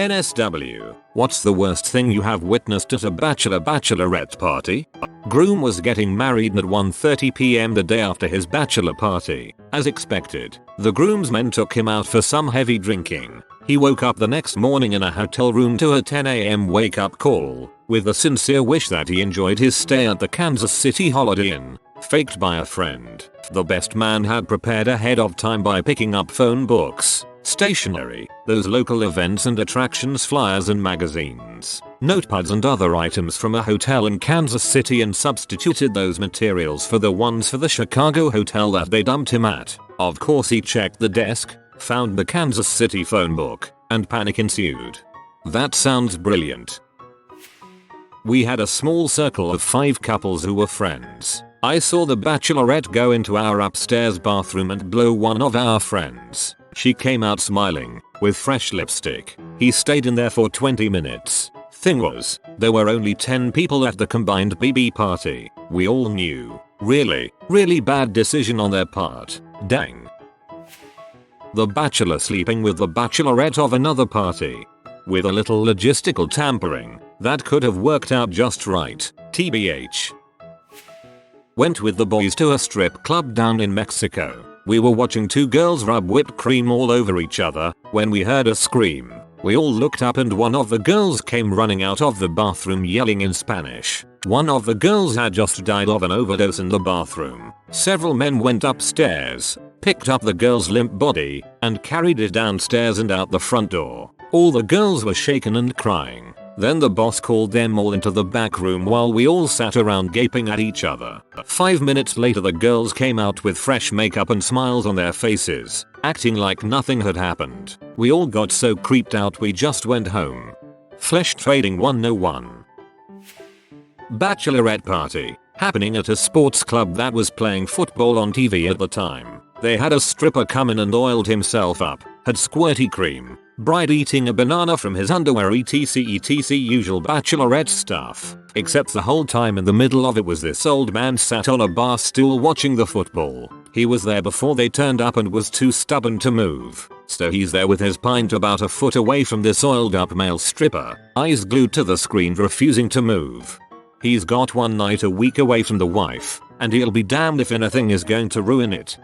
NSW, what's the worst thing you have witnessed at a bachelorette party? Groom was getting married at 1:30 p.m. the day after his bachelor party. As expected, the groomsmen took him out for some heavy drinking. He woke up the next morning in a hotel room to a 10 a.m. wake-up call, with a sincere wish that he enjoyed his stay at the Kansas City Holiday Inn, faked by a friend. The best man had prepared ahead of time by picking up phone books, stationery, those local events and attractions flyers and magazines, notepads and other items from a hotel in Kansas City, and substituted those materials for the ones for the Chicago hotel that they dumped him at. Of course he checked the desk, found the Kansas City phone book, and panic ensued. That sounds brilliant. We had a small circle of 5 couples who were friends. I saw the bachelorette go into our upstairs bathroom and blow one of our friends. She came out smiling, with fresh lipstick. He stayed in there for 20 minutes. Thing was, there were only 10 people at the combined BB party. We all knew. Really bad decision on their part. Dang. The bachelor sleeping with the bachelorette of another party. With a little logistical tampering, that could have worked out just right. TBH. Went with the boys to a strip club down in Mexico. We were watching 2 girls rub whipped cream all over each other when we heard a scream. We all looked up and one of the girls came running out of the bathroom yelling in Spanish. One of the girls had just died of an overdose in the bathroom. Several men went upstairs, picked up the girl's limp body, and carried it downstairs and out the front door. All the girls were shaken and crying. Then the boss called them all into the back room while we all sat around gaping at each other. 5 minutes later the girls came out with fresh makeup and smiles on their faces, acting like nothing had happened. We all got so creeped out we just went home. Flesh trading 101. Bachelorette party, happening at a sports club that was playing football on TV at the time. They had a stripper come in and oiled himself up, had squirty cream, bride eating a banana from his underwear, etc usual bachelorette stuff. Except the whole time in the middle of it was this old man sat on a bar stool watching the football. He was there before they turned up and was too stubborn to move. So he's there with his pint about a foot away from this oiled up male stripper, eyes glued to the screen refusing to move. He's got one night a week away from the wife, and he'll be damned if anything is going to ruin it.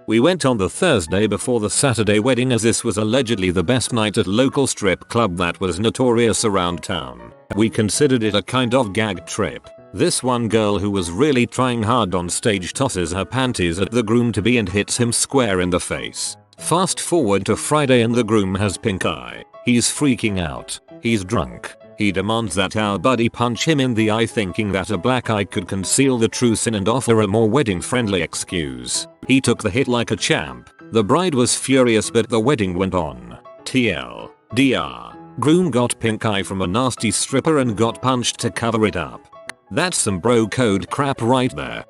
We went on the Thursday before the Saturday wedding, as this was allegedly the best night at local strip club that was notorious around town. We considered it a kind of gag trip. This one girl who was really trying hard on stage tosses her panties at the groom-to-be and hits him square in the face. Fast forward to Friday and the groom has pink eye. He's freaking out. He's drunk. He demands that our buddy punch him in the eye, thinking that a black eye could conceal the true sin and offer a more wedding-friendly excuse. He took the hit like a champ. The bride was furious, but the wedding went on. TLDR. Groom got pink eye from a nasty stripper and got punched to cover it up. That's some bro code crap right there.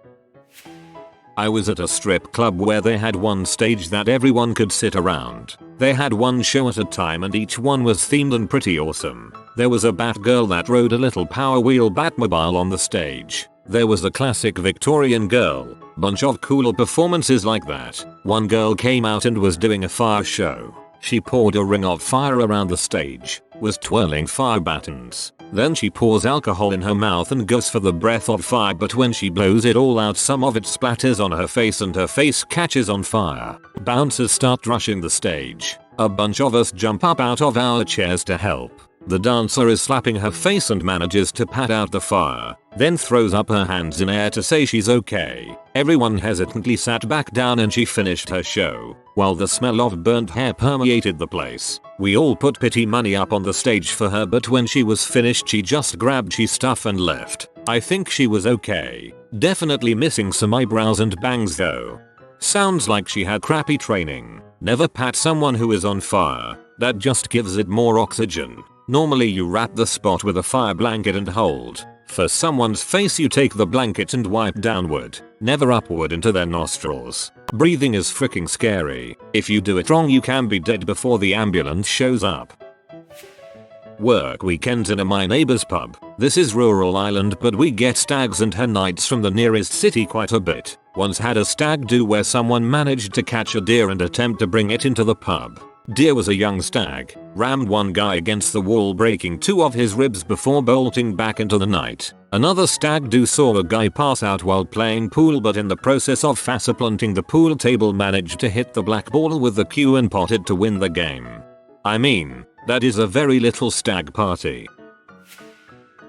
I was at a strip club where they had one stage that everyone could sit around. They had one show at a time and each one was themed and pretty awesome. There was a Batgirl that rode a little Power Wheel Batmobile on the stage. There was a classic Victorian girl. Bunch of cool performances like that. One girl came out and was doing a fire show. She poured a ring of fire around the stage, was twirling fire batons. Then she pours alcohol in her mouth and goes for the breath of fire, but when she blows it all out, some of it splatters on her face and her face catches on fire. Bouncers start rushing the stage. A bunch of us jump up out of our chairs to help. The dancer is slapping her face and manages to pat out the fire, then throws up her hands in air to say she's okay. Everyone hesitantly sat back down and she finished her show, while the smell of burnt hair permeated the place. We all put pity money up on the stage for her, but when she was finished she just grabbed she stuff and left. I think she was okay. Definitely missing some eyebrows and bangs though. Sounds like she had crappy training. Never pat someone who is on fire. That just gives it more oxygen. Normally you wrap the spot with a fire blanket and hold. For someone's face you take the blanket and wipe downward, never upward into their nostrils. Breathing is freaking scary. If you do it wrong you can be dead before the ambulance shows up. Work weekends in my neighbor's pub. This is rural Ireland, but we get stags and her nights from the nearest city quite a bit. Once had a stag do where someone managed to catch a deer and attempt to bring it into the pub. Deer was a young stag, rammed one guy against the wall, breaking 2 of his ribs before bolting back into the night. Another stag do saw a guy pass out while playing pool, but in the process of faceplanting the pool table managed to hit the black ball with the cue and potted to win the game. I mean, that is a very little stag party.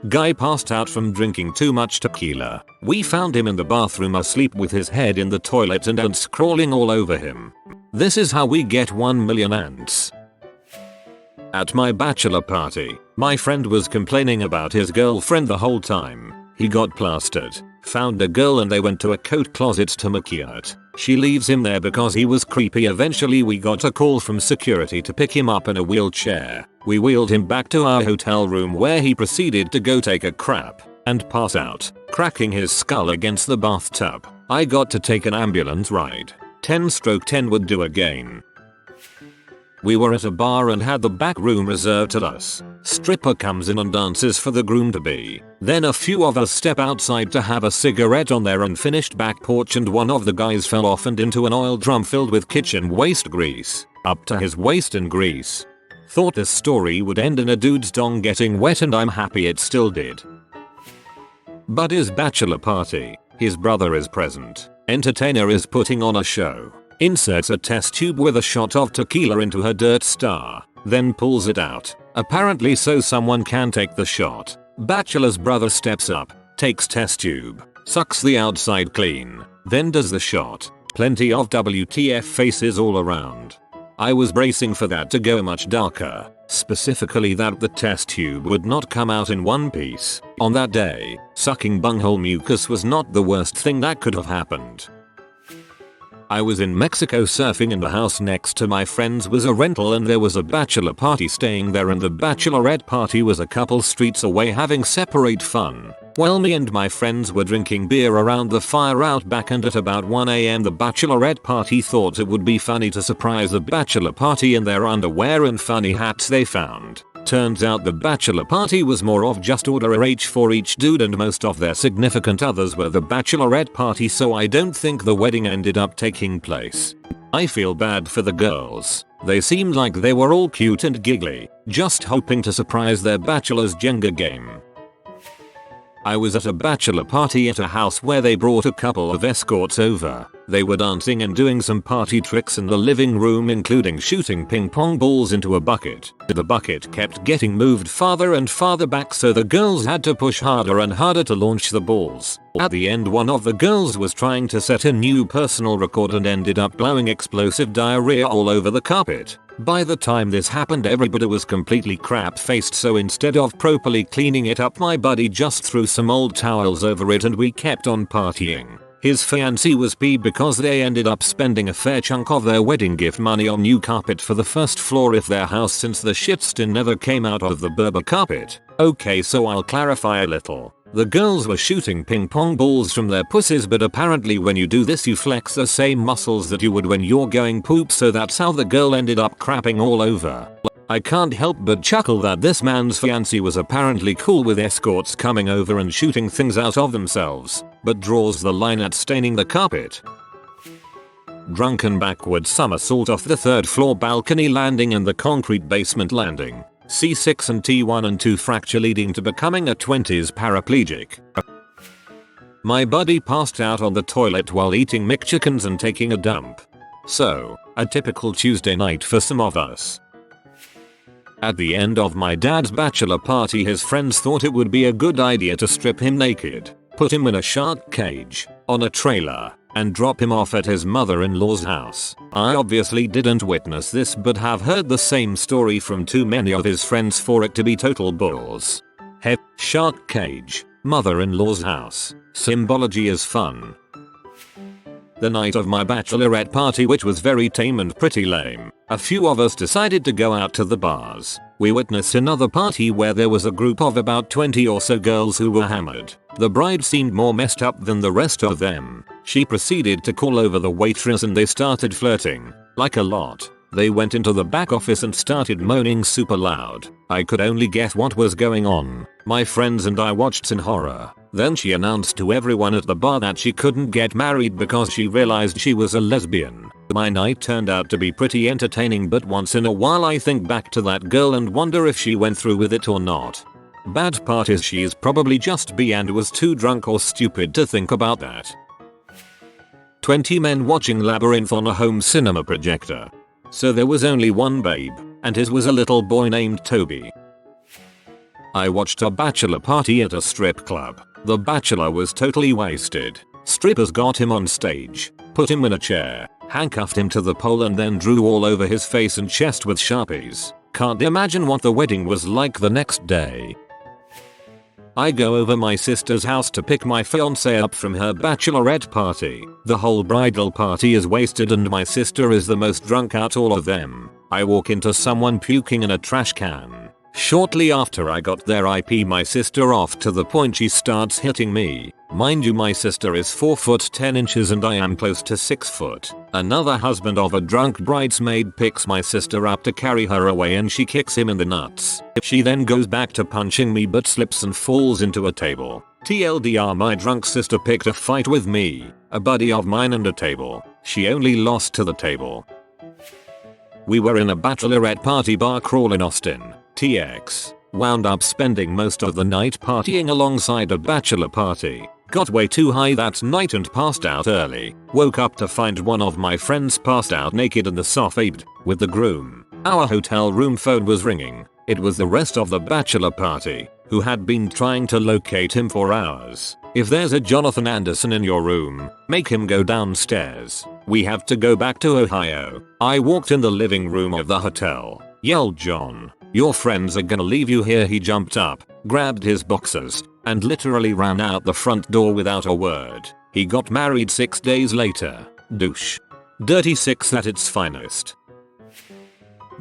Guy passed out from drinking too much tequila. We found him in the bathroom asleep with his head in the toilet and ants crawling all over him. This is how we get 1 million ants. At my bachelor party, my friend was complaining about his girlfriend the whole time. He got plastered, found a girl, and they went to a coat closet to maquillate. She leaves him there because he was creepy. Eventually we got a call from security to pick him up in a wheelchair. We wheeled him back to our hotel room where he proceeded to go take a crap and pass out, cracking his skull against the bathtub. I got to take an ambulance ride. 10/10 would do again. We were at a bar and had the back room reserved to us. Stripper comes in and dances for the groom-to-be. Then a few of us step outside to have a cigarette on their unfinished back porch, and one of the guys fell off and into an oil drum filled with kitchen waste grease, up to his waist in grease. Thought this story would end in a dude's dong getting wet, and I'm happy it still did. But his bachelor party, his brother is present. Entertainer is putting on a show. Inserts a test tube with a shot of tequila into her dirt star, then pulls it out, apparently so someone can take the shot. Bachelor's brother steps up, takes test tube, sucks the outside clean, then does the shot. Plenty of WTF faces all around. I was bracing for that to go much darker, specifically that the test tube would not come out in one piece. On that day, sucking bunghole mucus was not the worst thing that could have happened. I was in Mexico surfing, and the house next to my friends was a rental, and there was a bachelor party staying there, and the bachelorette party was a couple streets away having separate fun. Well, me and my friends were drinking beer around the fire out back, and at about 1 AM the bachelorette party thought it would be funny to surprise the bachelor party in their underwear and funny hats they found. Turns out the bachelor party was more of just order a H for each dude, and most of their significant others were the bachelorette party, so I don't think the wedding ended up taking place. I feel bad for the girls. They seemed like they were all cute and giggly, just hoping to surprise their bachelor's Jenga game. I was at a bachelor party at a house where they brought a couple of escorts over. They were dancing and doing some party tricks in the living room, including shooting ping pong balls into a bucket. The bucket kept getting moved farther and farther back, so the girls had to push harder and harder to launch the balls. At the end, one of the girls was trying to set a new personal record and ended up blowing explosive diarrhea all over the carpet. By the time this happened, everybody was completely crap-faced, so instead of properly cleaning it up, my buddy just threw some old towels over it and we kept on partying. His fiancée was peeved because they ended up spending a fair chunk of their wedding gift money on new carpet for the first floor of their house, since the shit still never came out of the Berber carpet. Okay, so I'll clarify a little. The girls were shooting ping pong balls from their pussies, but apparently when you do this you flex the same muscles that you would when you're going poop, so that's how the girl ended up crapping all over. I can't help but chuckle that this man's fiancée was apparently cool with escorts coming over and shooting things out of themselves, but draws the line at staining the carpet. Drunken backward somersault off the 3rd floor balcony, landing in the concrete basement landing. C6 and T1 and 2 fracture, leading to becoming a 20s paraplegic. My buddy passed out on the toilet while eating McChickens and taking a dump. So, a typical Tuesday night for some of us. At the end of my dad's bachelor party, his friends thought it would be a good idea to strip him naked, put him in a shark cage, on a trailer, and drop him off at his mother-in-law's house. I obviously didn't witness this, but have heard the same story from too many of his friends for it to be total bulls. Shark cage, mother-in-law's house. Symbology is fun. The night of my bachelorette party, which was very tame and pretty lame, a few of us decided to go out to the bars. We witnessed another party where there was a group of about 20 or so girls who were hammered. The bride seemed more messed up than the rest of them. She proceeded to call over the waitress and they started flirting, like a lot. They went into the back office and started moaning super loud. I could only guess what was going on. My friends and I watched in horror. Then she announced to everyone at the bar that she couldn't get married because she realized she was a lesbian. My night turned out to be pretty entertaining, but once in a while I think back to that girl and wonder if she went through with it or not. Bad part is she's probably just bi and was too drunk or stupid to think about that. 20 men watching Labyrinth on a home cinema projector. So there was only one babe, and his was a little boy named Toby. I watched a bachelor party at a strip club. The bachelor was totally wasted. Strippers got him on stage, put him in a chair, handcuffed him to the pole and then drew all over his face and chest with Sharpies. Can't imagine what the wedding was like the next day. I go over my sister's house to pick my fiancée up from her bachelorette party. The whole bridal party is wasted and my sister is the most drunk out all of them. I walk into someone puking in a trash can. Shortly after I got there I pee my sister off to the point she starts hitting me. Mind you, my sister is 4 foot 10 inches and I am close to 6 foot. Another husband of a drunk bridesmaid picks my sister up to carry her away and she kicks him in the nuts. She then goes back to punching me but slips and falls into a table. TLDR, my drunk sister picked a fight with me, a buddy of mine and a table. She only lost to the table. We were in a bachelorette party bar crawl in Austin, TX. Wound up spending most of the night partying alongside a bachelor party. Got way too high that night and passed out early. Woke up to find one of my friends passed out naked in the sofa bed with the groom. Our hotel room phone was ringing. It was the rest of the bachelor party, who had been trying to locate him for hours. If there's a Jonathan Anderson in your room, make him go downstairs. We have to go back to Ohio. I walked in the living room of the hotel, yelled, "John, your friends are gonna leave you here." He jumped up, grabbed his boxers, and literally ran out the front door without a word. He got married 6 days later. Douche. Dirty 6 at its finest.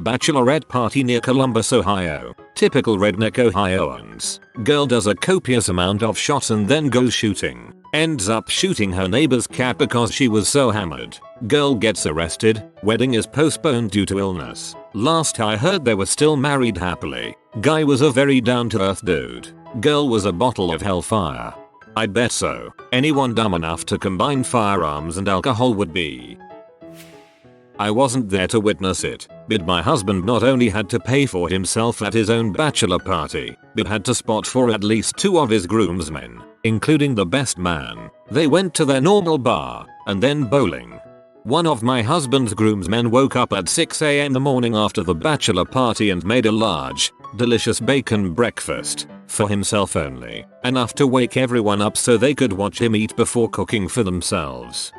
Bachelorette party near Columbus, Ohio. Typical redneck Ohioans. Girl does a copious amount of shots and then goes shooting. Ends up shooting her neighbor's cat because she was so hammered. Girl gets arrested. Wedding is postponed due to illness. Last I heard they were still married happily. Guy was a very down-to-earth dude. Girl was a bottle of hellfire. I bet so. Anyone dumb enough to combine firearms and alcohol would be. I wasn't there to witness it, but my husband not only had to pay for himself at his own bachelor party, but had to spot for at least 2 of his groomsmen, including the best man. They went to their normal bar, and then bowling. One of my husband's groomsmen woke up at 6 a.m. the morning after the bachelor party and made a large, delicious bacon breakfast, for himself only, enough to wake everyone up so they could watch him eat before cooking for themselves.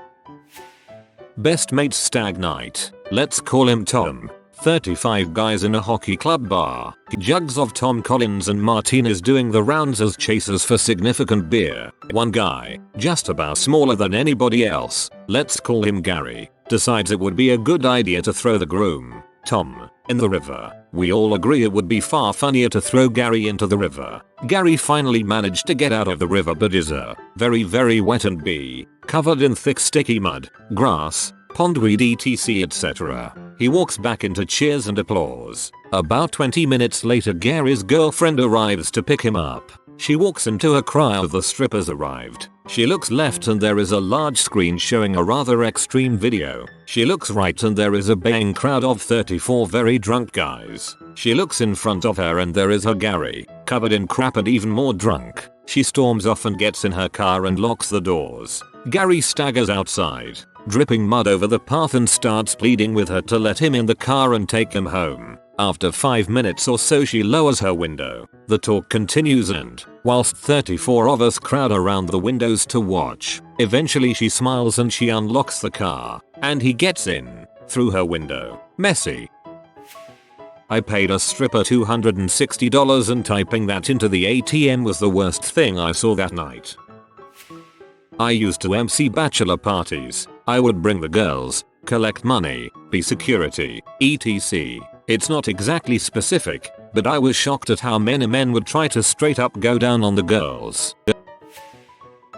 Best mates stag night. Let's call him Tom. 35 guys in a hockey club bar. Jugs of Tom Collins and martinis doing the rounds as chasers for significant beer. One guy, just about smaller than anybody else, let's call him Gary, decides it would be a good idea to throw the groom, Tom, in the river. We all agree it would be far funnier to throw Gary into the river. Gary finally managed to get out of the river but is very wet and covered in thick sticky mud, grass, pondweed etc etc. He walks back into cheers and applause. About 20 minutes later Gary's girlfriend arrives to pick him up. She walks into her cry of the strippers arrived. She looks left and there is a large screen showing a rather extreme video. She looks right and there is a baying crowd of 34 very drunk guys. She looks in front of her and there is her Gary, covered in crap and even more drunk. She storms off and gets in her car and locks the doors. Gary staggers outside, dripping mud over the path and starts pleading with her to let him in the car and take him home. After 5 minutes or so she lowers her window. The talk continues and, whilst 34 of us crowd around the windows to watch, eventually she smiles and she unlocks the car, and he gets in, through her window. Messy. I paid a stripper $260 and typing that into the ATM was the worst thing I saw that night. I used to MC bachelor parties. I would bring the girls, collect money, be security, etc. It's not exactly specific, but I was shocked at how many men would try to straight up go down on the girls.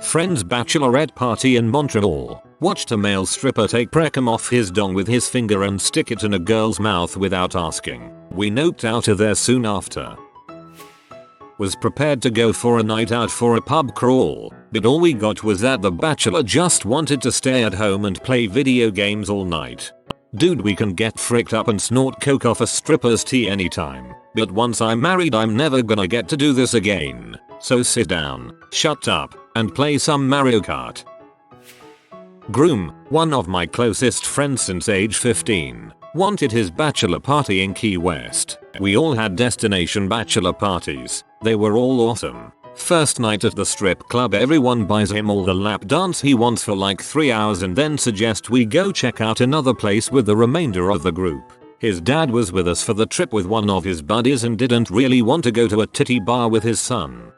Friend's bachelorette party in Montreal. Watched a male stripper take precum off his dong with his finger and stick it in a girl's mouth without asking. We noped out of there soon after. was prepared to go for a night out for a pub crawl, but all we got was that the bachelor just wanted to stay at home and play video games all night. Dude, we can get fricked up and snort coke off a stripper's tea anytime, but once I'm married I'm never gonna get to do this again. So sit down, shut up, and play some Mario Kart. Groom, one of my closest friends since age 15, wanted his bachelor party in Key West. We all had destination bachelor parties. They were all awesome. First night at the strip club, everyone buys him all the lap dance he wants for like 3 hours and then suggest we go check out another place with the remainder of the group. His dad was with us for the trip with one of his buddies and didn't really want to go to a titty bar with his son.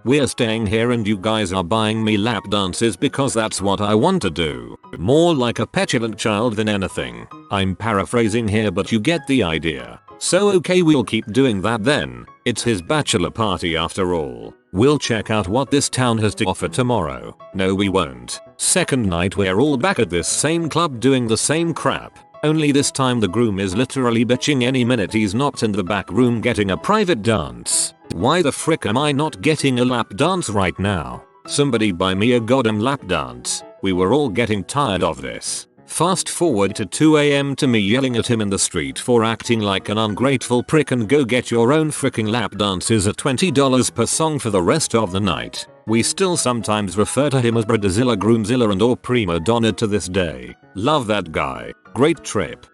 We're staying here and you guys are buying me lap dances because that's what I want to do. More like a petulant child than anything. I'm paraphrasing here but you get the idea. So okay, we'll keep doing that then. It's his bachelor party after all. We'll check out what this town has to offer tomorrow. No, we won't. Second night, we're all back at this same club doing the same crap. Only this time the groom is literally bitching any minute he's not in the back room getting a private dance. Why the frick am I not getting a lap dance right now? Somebody buy me a goddamn lap dance. We were all getting tired of this. Fast forward to 2 AM to me yelling at him in the street for acting like an ungrateful prick and go get your own fricking lap dances at $20 per song for the rest of the night. We still sometimes refer to him as Bradazilla, Groomzilla and or Prima Donna to this day. Love that guy. Great trip.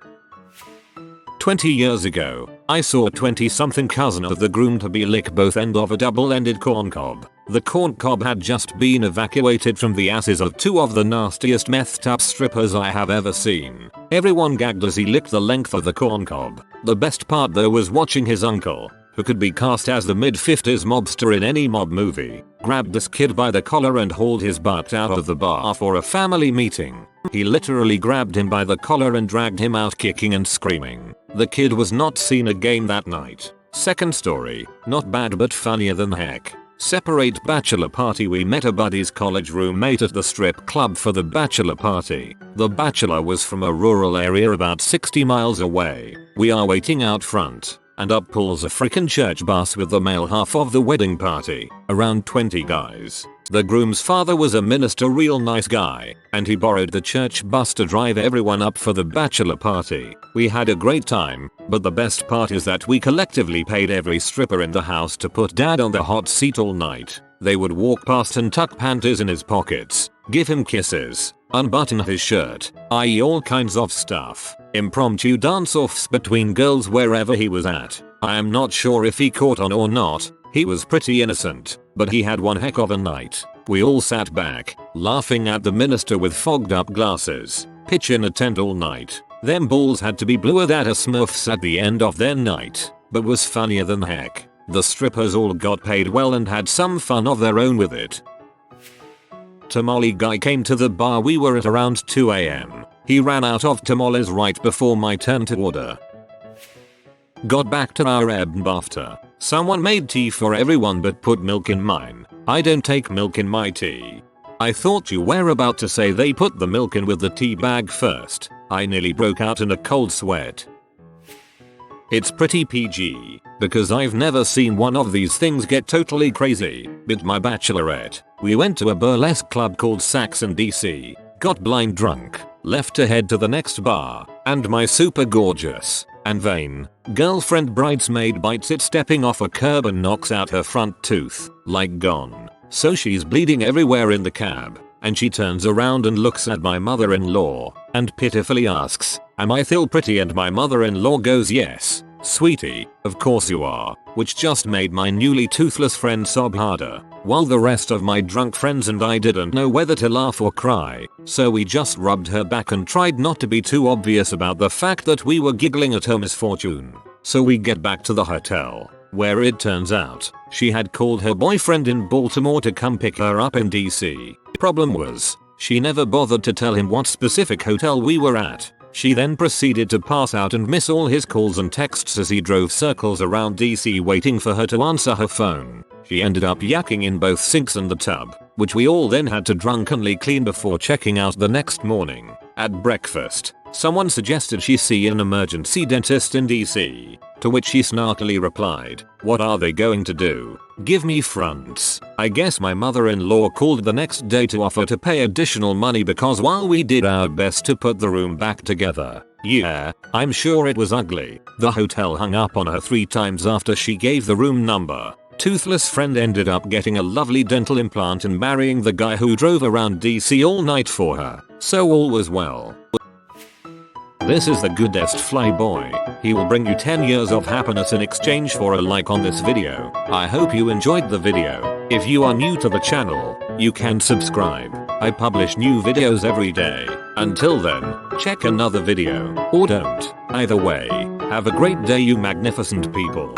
20 years ago, I saw a 20-something cousin of the groom-to-be lick both end of a double-ended corn cob. The corn cob had just been evacuated from the asses of two of the nastiest methed-up strippers I have ever seen. Everyone gagged as he licked the length of the corn cob. The best part though was watching his uncle, who could be cast as the mid-50s mobster in any mob movie, grabbed this kid by the collar and hauled his butt out of the bar for a family meeting. He literally grabbed him by the collar and dragged him out kicking and screaming. The kid was not seen again that night. Second story, not bad but funnier than heck. Separate bachelor party. We met a buddy's college roommate at the strip club for the bachelor party. The bachelor was from a rural area about 60 miles away. We are waiting out front, and up pulls a frickin' church bus with the male half of the wedding party, around 20 guys. The groom's father was a minister, real nice guy, and he borrowed the church bus to drive everyone up for the bachelor party. We had a great time, but the best part is that we collectively paid every stripper in the house to put dad on the hot seat all night. They would walk past and tuck panties in his pockets, give him kisses, unbutton his shirt, i.e. all kinds of stuff. Impromptu dance-offs between girls wherever he was at. I am not sure if he caught on or not. He was pretty innocent, but he had one heck of a night. We all sat back, laughing at the minister with fogged up glasses, pitch in a tent all night. Them balls had to be bluer than a Smurfs at the end of their night, but was funnier than heck. The strippers all got paid well and had some fun of their own with it. Tamale guy came to the bar. We were at around 2 AM. He ran out of tamales right before my turn to order. Got back to our ebb after. Someone made tea for everyone but put milk in mine. I don't take milk in my tea. I thought you were about to say they put the milk in with the tea bag first. I nearly broke out in a cold sweat. It's pretty PG, because I've never seen one of these things get totally crazy, but my bachelorette. We went to a burlesque club called Sax in DC, got blind drunk, left to head to the next bar, and my super gorgeous and vain girlfriend bridesmaid bites it stepping off a curb and knocks out her front tooth, like gone. So she's bleeding everywhere in the cab, and she turns around and looks at my mother-in-law, and pitifully asks, "Am I still pretty?" And my mother-in-law goes, "Yes, sweetie, of course you are," which just made my newly toothless friend sob harder, while the rest of my drunk friends and I didn't know whether to laugh or cry, so we just rubbed her back and tried not to be too obvious about the fact that we were giggling at her misfortune. So we get back to the hotel, where it turns out she had called her boyfriend in Baltimore to come pick her up in DC. Problem was, she never bothered to tell him what specific hotel we were at. She then proceeded to pass out and miss all his calls and texts as he drove circles around DC waiting for her to answer her phone. She ended up yakking in both sinks and the tub, which we all then had to drunkenly clean before checking out the next morning. At breakfast, someone suggested she see an emergency dentist in DC. To which she snarkily replied, "What are they going to do? Give me fronts." I guess my mother-in-law called the next day to offer to pay additional money because while we did our best to put the room back together, yeah, I'm sure it was ugly. The hotel hung up on her 3 times after she gave the room number. Toothless friend ended up getting a lovely dental implant and marrying the guy who drove around DC all night for her. So all was well. This is the goodest flyboy. He will bring you 10 years of happiness in exchange for a like on this video. I hope you enjoyed the video. If you are new to the channel, you can subscribe. I publish new videos every day. Until then, check another video, or don't. Either way, have a great day you magnificent people.